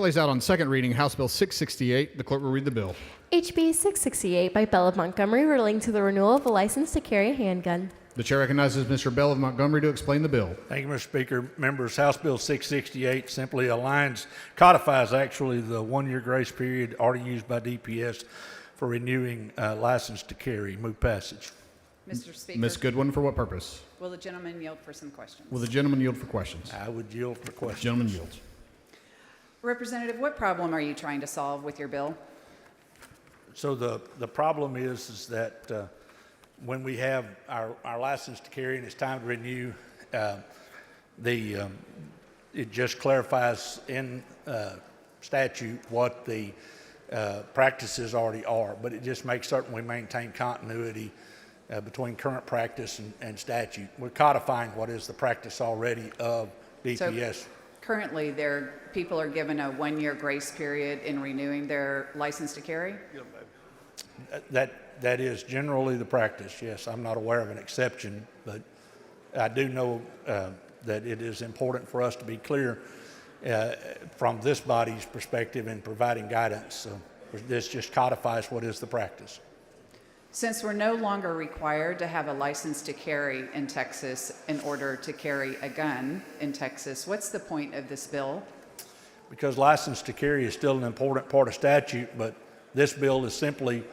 chair lays out on second reading House Bill 668. The clerk will read the bill. HB 668 by Bell of Montgomery relating to the renewal of a license to carry a handgun. The chair recognizes Mr. Bell of Montgomery to explain the bill. Thank you, Mr. Speaker. Members, House Bill 668 simply codifies actually the one-year grace period already used by DPS for renewing license to carry. Move passage. Mr. Speaker. Ms. Goodwin, for what purpose? Will the gentleman yield for some questions? Will the gentleman yield for questions? I would yield for questions. Gentleman yields. Representative, what problem are you trying to solve with your bill? So the problem is that when we have our license to carry and it's time to renew, it just clarifies in statute what the practices already are, but it just makes certain we maintain continuity between current practice and statute. We're codifying what is the practice already of DPS. So currently, people are given a one-year grace period in renewing their license to carry? That is generally the practice, yes. I'm not aware of an exception, but I do know that it is important for us to be clear from this body's perspective in providing guidance. So this just codifies what is the practice. Since we're no longer required to have a license to carry in Texas in order to carry a gun in Texas, what's the point of this bill? Because license to carry is still an important part of statute, but this bill is simply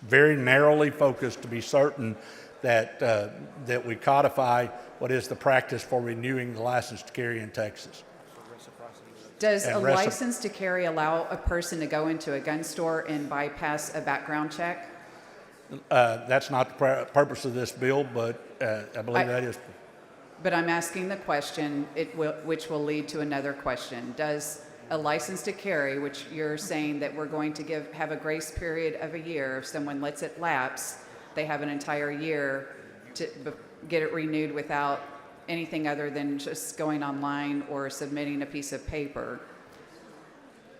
very narrowly focused to be certain that that we codify what is the practice for renewing the license to carry in Texas. Does a license to carry allow a person to go into a gun store and bypass a background check? That's not the purpose of this bill, but I believe that is. But I'm asking the question, which will lead to another question. Does a license to carry, which you're saying that we're going to have a grace period of a year, if someone lets it lapse, they have an entire year to get it renewed without anything other than just going online or submitting a piece of paper.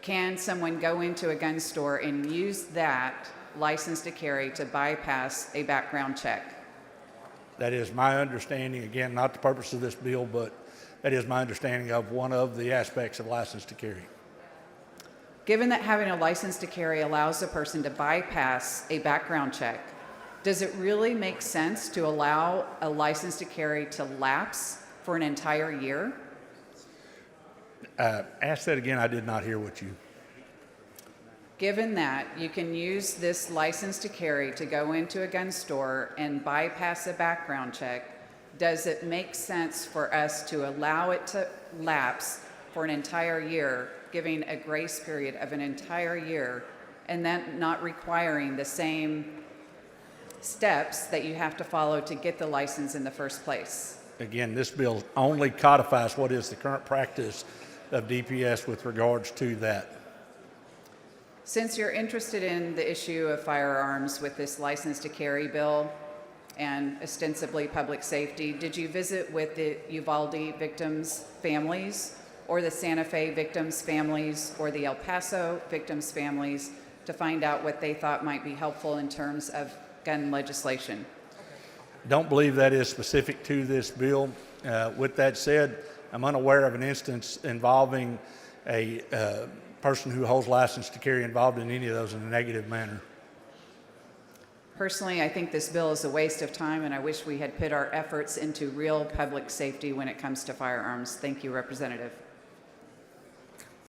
Can someone go into a gun store and use that license to carry to bypass a background check? That is my understanding, again, not the purpose of this bill, but that is my understanding of one of the aspects of license to carry. Given that having a license to carry allows a person to bypass a background check, does it really make sense to allow a license to carry to lapse for an entire year? Ask that again. I did not hear what you. Given that you can use this license to carry to go into a gun store and bypass a background check, does it make sense for us to allow it to lapse for an entire year, giving a grace period of an entire year, and then not requiring the same steps that you have to follow to get the license in the first place? Again, this bill only codifies what is the current practice of DPS with regards to that. Since you're interested in the issue of firearms with this license to carry bill and ostensibly public safety, did you visit with the Uvalde victims' families or the Santa Fe victims' families or the El Paso victims' families to find out what they thought might be helpful in terms of gun legislation? Don't believe that is specific to this bill. With that said, I'm unaware of an instance involving a person who holds license to carry involved in any of those in a negative manner. Personally, I think this bill is a waste of time, and I wish we had put our efforts into real public safety when it comes to firearms. Thank you, Representative.